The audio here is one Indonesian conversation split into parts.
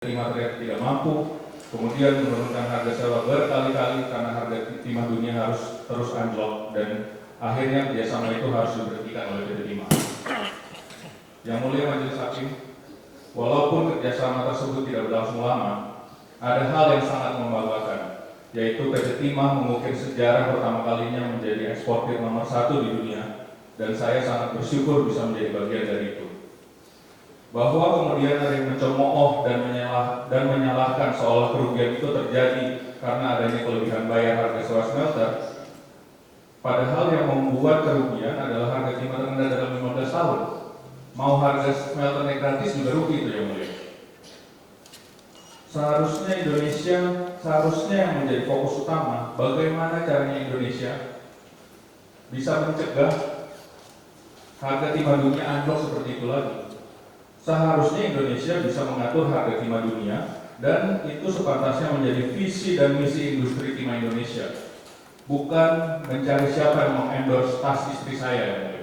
timah tidak mampu, kemudian menurunkan harga sewa berkali-kali karena harga timah dunia harus terus anjlok dan akhirnya kerjasama itu harus diberhentikan oleh PT Timah. Yang mulia Majelis Hakim, walaupun kerjasama tersebut tidak berlangsung lama, ada hal yang sangat membanggakan, yaitu PT Timah mengukir sejarah pertama kalinya menjadi eksportir nomor 1 di dunia, dan saya sangat bersyukur bisa menjadi bagian dari itu. Bahwa kemudian ada yang mencemooh dan menyalahkan seolah kerugian itu terjadi karena adanya kelebihan bayar harga sewa smelter, padahal yang membuat kerugian adalah harga timah terendah dalam 15 tahun. Mau harga smelter naik gratis juga rugi itu yang mulia. Seharusnya yang menjadi fokus utama, bagaimana caranya Indonesia bisa mencegah harga timah dunia anjlok seperti itu lagi. Seharusnya Indonesia bisa mengatur harga timah dunia dan itu sepantasnya menjadi visi dan misi industri timah Indonesia, bukan mencari siapa yang mengendorse tas istri saya.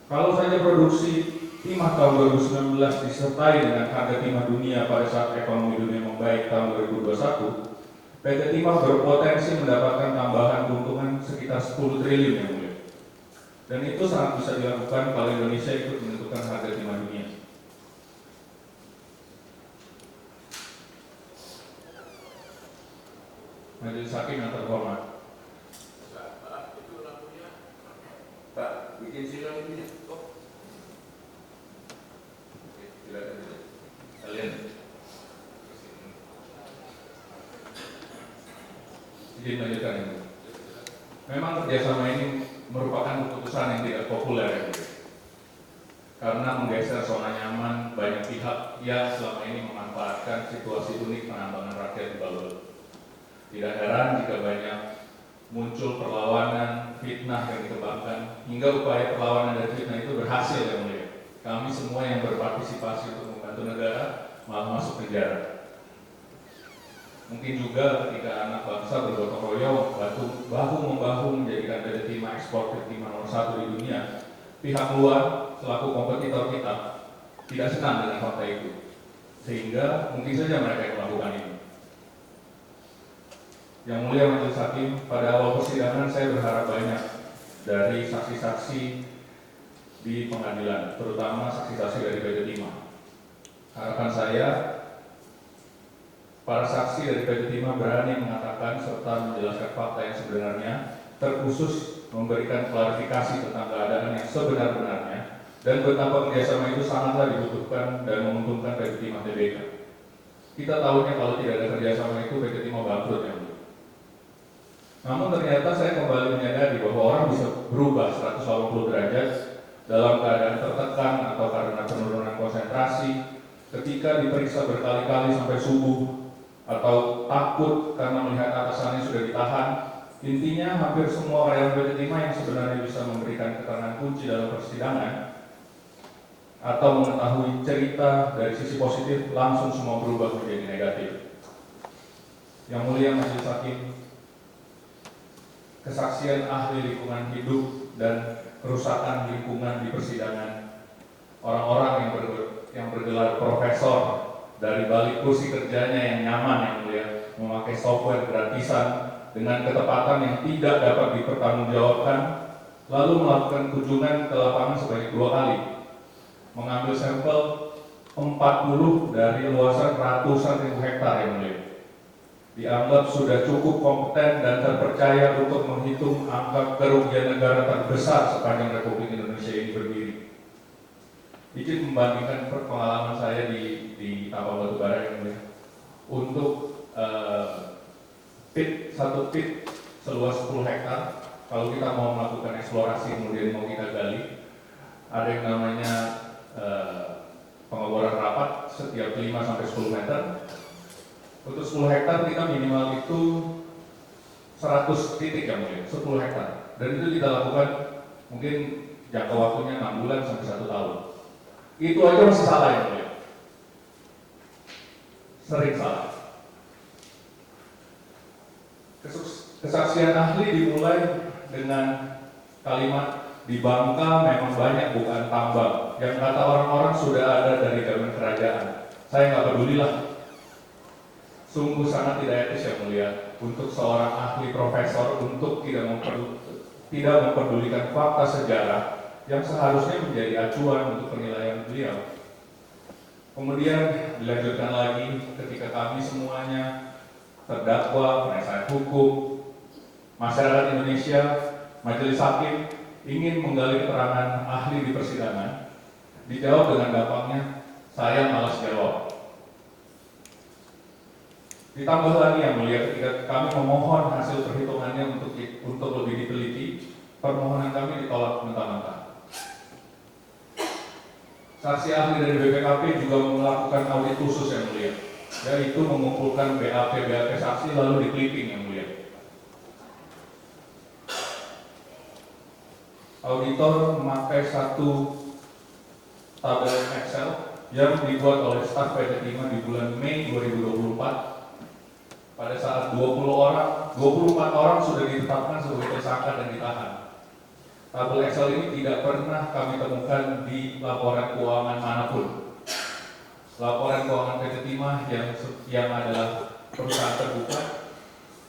Kalau saja produksi timah tahun 2019 disertai dengan harga timah dunia pada saat ekonomi dunia membaik tahun 2021, PT Timah berpotensi mendapatkan tambahan keuntungan sekitar 10 triliun yang mulia. Dan itu sangat bisa dilakukan kalau Indonesia ikut menentukan harga timah dunia. Majelis Hakim yang terhormat. Pak, itu lampunya. Pak, bikin silang ini. Oh. Oke, silakan. Kalian. Izin lanjutkan ini. Memang kerjasama ini merupakan keputusan yang tidak populer, karena menggeser zona nyaman banyak pihak yang selama ini memanfaatkan situasi unik penambangan rakyat di Balut. Tidak heran jika banyak muncul perlawanan, fitnah yang dikembangkan, hingga upaya perlawanan dan fitnah itu berhasil yang mulia. Kami semua yang berpartisipasi untuk membantu negara malah masuk penjara. Mungkin juga ketika anak bangsa bergotong royong bahu-membahu menjadikan PT Timah eksportir timah nomor 1 di dunia, pihak luar selaku kompetitor kita tidak senang dengan fakta itu, sehingga mungkin saja mereka yang melakukan ini. Yang mulia Majelis Hakim, pada awal persidangan saya berharap banyak dari saksi-saksi di pengadilan, terutama saksi-saksi dari PT Timah. Harapan saya, para saksi dari PT Timah berani mengatakan serta menjelaskan fakta yang sebenarnya, terkhusus memberikan klarifikasi tentang keadaan yang sebenar-benarnya dan betapa kerjasama itu sangatlah dibutuhkan dan menguntungkan PT Timah Tbk. Kita tahunya kalau tidak ada kerjasama itu PT Timah bangkrut ya. Namun ternyata saya kembali menyadari bahwa orang bisa berubah 180 derajat dalam keadaan tertekan atau karena penurunan konsentrasi ketika diperiksa berkali-kali sampai subuh, atau takut karena melihat atasannya sudah ditahan. Intinya hampir semua karyawan PT Timah yang sebenarnya bisa memberikan keterangan kunci dalam persidangan atau mengetahui cerita dari sisi positif langsung semua berubah menjadi negatif. Yang mulia Majelis Hakim, kesaksian ahli lingkungan hidup dan kerusakan lingkungan di persidangan, orang-orang yang bergelar profesor dari balik kursi kerjanya yang nyaman yang mulia, memakai software gratisan dengan ketepatan yang tidak dapat dipertanggungjawabkan, lalu melakukan kunjungan ke lapangan sebanyak 2 kali, mengambil sampel 40 dari luasan ratusan ribu hektar yang mulia. Dianggap sudah cukup kompeten dan terpercaya untuk menghitung angka kerugian negara terbesar sepanjang Republik Indonesia ini berdiri. Izin membandingkan pengalaman saya di tambang batubara yang mulia. Untuk satu pit seluas 10 hektar, kalau kita mau melakukan eksplorasi kemudian mau kita gali, ada yang namanya pengeboran rapat setiap 5-10 meter. Untuk 10 hektar kita minimal itu 100 titik yang mulia, 10 hektar. Dan itu kita lakukan mungkin jangka waktunya 6 bulan sampai 1 tahun. Itu aja masih salah ya mulia. Sering salah. Kesaksian ahli dimulai dengan kalimat di Bangka memang banyak bukaan tambang yang kata orang-orang sudah ada dari zaman kerajaan. saya nggak pedulilah. Sungguh sangat tidak etis yang mulia untuk seorang ahli profesor untuk tidak memperdulikan fakta sejarah yang seharusnya menjadi acuan untuk penilaian beliau. Kemudian dilanjutkan lagi ketika kami semuanya terdakwa, penasihat hukum, masyarakat Indonesia, majelis hakim ingin menggali keterangan ahli di persidangan, dijawab dengan gampangnya, saya malas jawab. Ditambah lagi yang mulia ketika kami memohon hasil perhitungannya untuk lebih diteliti, permohonan kami ditolak mentah-mentah. Saksi ahli dari BPKP juga melakukan audit khusus yang mulia, yaitu mengumpulkan BAP saksi lalu di-clipping yang mulia. Auditor memakai satu tabel Excel yang dibuat oleh staf PT Timah di bulan Mei 2024. Pada saat 24 orang sudah ditetapkan sebagai tersangka dan ditahan. Tabel Excel ini tidak pernah kami temukan di laporan keuangan manapun. Laporan keuangan PT Timah yang adalah perusahaan terbuka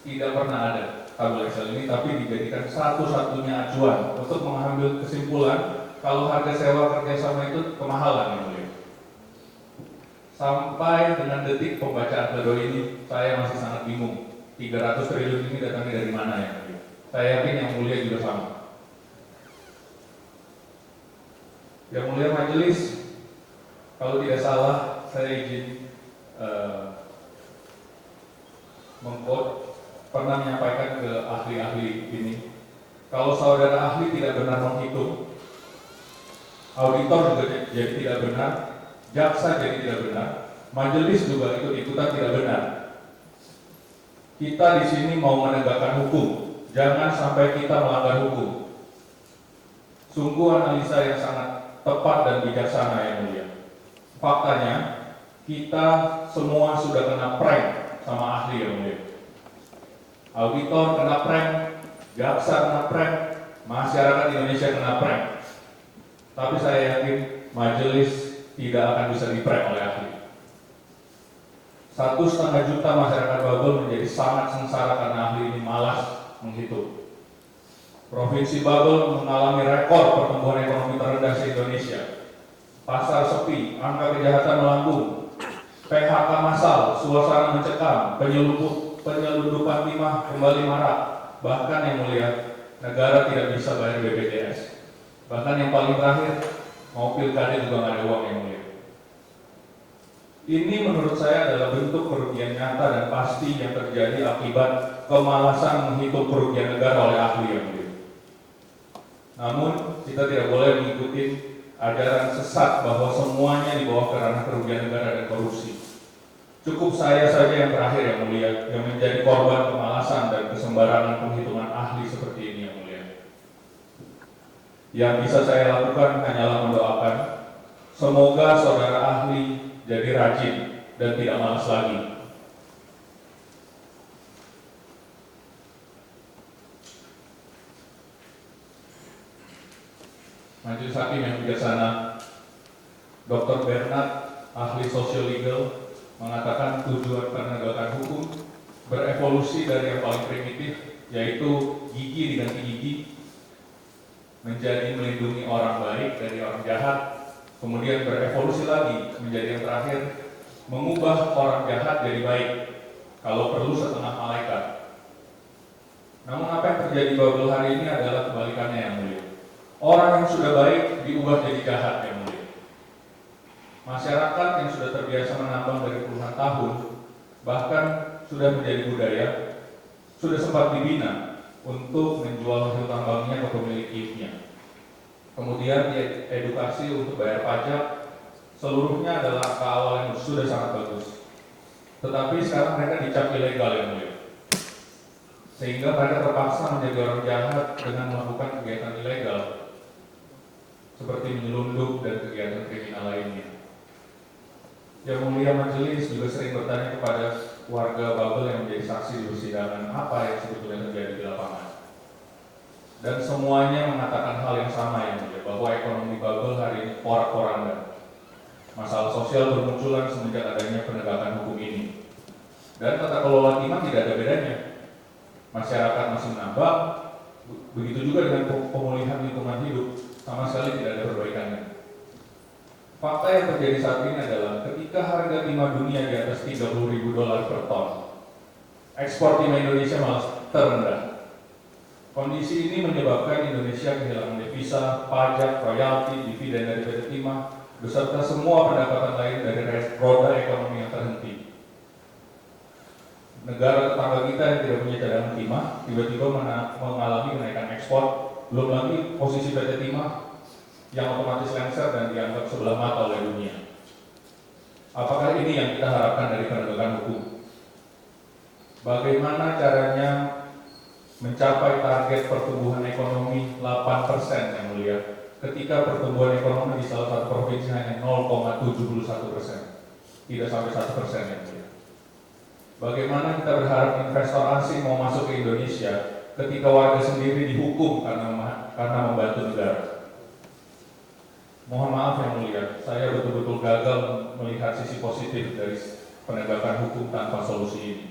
tidak pernah ada tabel Excel ini, tapi dijadikan satu-satunya acuan untuk mengambil kesimpulan kalau harga sewa kerjasama itu kemahalan yang mulia. Sampai dengan detik pembacaan pledoi ini, saya masih sangat bingung. 300 triliun ini datangnya dari mana ya? Saya yakin yang mulia juga sama. Yang mulia majelis, kalau tidak salah, saya izin pernah menyampaikan ke ahli-ahli ini, kalau saudara ahli tidak benar menghitung, auditor juga jadi tidak benar, jaksa jadi tidak benar, majelis juga ikut-ikutan tidak benar. Kita di sini mau menegakkan hukum, jangan sampai kita melanggar hukum. Sungguh analisa yang sangat tepat dan bijaksana yang mulia. Faktanya, kita semua sudah kena prank sama ahli yang mulia. Auditor kena prank, jaksa kena prank, masyarakat Indonesia kena prank. Tapi saya yakin majelis tidak akan bisa di-prank oleh ahli. 1,5 juta masyarakat Babel menjadi sangat sengsara karena ahli ini malas menghitung. Provinsi Babel mengalami rekor pertumbuhan ekonomi terendah se-Indonesia. Pasar sepi, angka kejahatan melambung, PHK massal, suasana mencekam, penyelundupan timah kembali marak. Bahkan yang mulia, negara tidak bisa bayar BPJS. Bahkan yang paling terakhir, mau pilkada juga nggak ada uang yang mulia. Ini menurut saya adalah bentuk kerugian nyata dan pasti yang terjadi akibat kemalasan menghitung kerugian negara oleh ahli yang mulia. Namun kita tidak boleh mengikuti ajaran sesat bahwa semuanya dibawa ke ranah kerugian negara dan korupsi. Cukup saya saja yang terakhir yang mulia, yang menjadi korban kemalasan dan kesembarangan penghitungan ahli seperti ini yang mulia. Yang bisa saya lakukan hanyalah mendoakan, semoga saudara ahli jadi rajin dan tidak malas lagi. Majelis Hakim yang bijaksana, Dr. Bernard, ahli sosial-legal, mengatakan tujuan penegakan hukum berevolusi dari yang paling primitif, yaitu gigi diganti gigi, menjadi melindungi orang baik dari orang jahat, kemudian berevolusi lagi menjadi yang terakhir, mengubah orang jahat jadi baik, kalau perlu setengah malaikat. Namun apa yang terjadi Babel hari ini adalah kebalikannya yang mulia. Orang yang sudah baik diubah jadi jahat yang mulia. Masyarakat yang sudah terbiasa menambang dari puluhan tahun, bahkan sudah menjadi budaya, sudah sempat dibina untuk menjual hasil tambangnya ke pemiliknya. Kemudian edukasi untuk bayar pajak, seluruhnya adalah angka awal yang sudah sangat bagus. Tetapi sekarang mereka dicap ilegal yang mulia. Sehingga mereka terpaksa menjadi orang jahat dengan melakukan kegiatan ilegal, seperti menyelundup dan kegiatan kriminal lainnya. Yang mulia majelis juga sering bertanya kepada warga Babel yang menjadi saksi di persidangan apa yang sebetulnya terjadi di lapangan. Dan semuanya mengatakan hal yang sama yang mulia, bahwa ekonomi Babel hari ini porak-poranda. Masalah sosial bermunculan semenjak adanya penegakan hukum ini. Dan tata kelola timah tidak ada bedanya. Masyarakat masih menambah, begitu juga dengan pemulihan lingkungan hidup, sama sekali tidak ada perbaikannya. Fakta yang terjadi saat ini adalah ketika harga timah dunia di atas $30.000 per ton, ekspor timah Indonesia malah terendah. Kondisi ini menyebabkan Indonesia kehilangan devisa, pajak, royalti, dividen dari PT Timah, beserta semua pendapatan lain dari roda ekonomi yang terhenti. Negara tetangga kita yang tidak punya cadangan timah tiba-tiba mengalami kenaikan ekspor, belum lagi posisi PT Timah yang otomatis lengser dan dianggap sebelah mata oleh dunia. Apakah ini yang kita harapkan dari penegakan hukum? Bagaimana caranya mencapai target pertumbuhan ekonomi 8% yang mulia, ketika pertumbuhan ekonomi di salah satu provinsi hanya 0,71%, tidak sampai 1% yang mulia. Bagaimana kita berharap investor asing mau masuk ke Indonesia ketika warga sendiri dihukum karena membantu negara? Mohon maaf yang mulia, saya betul-betul gagal melihat sisi positif dari penegakan hukum tanpa solusi ini.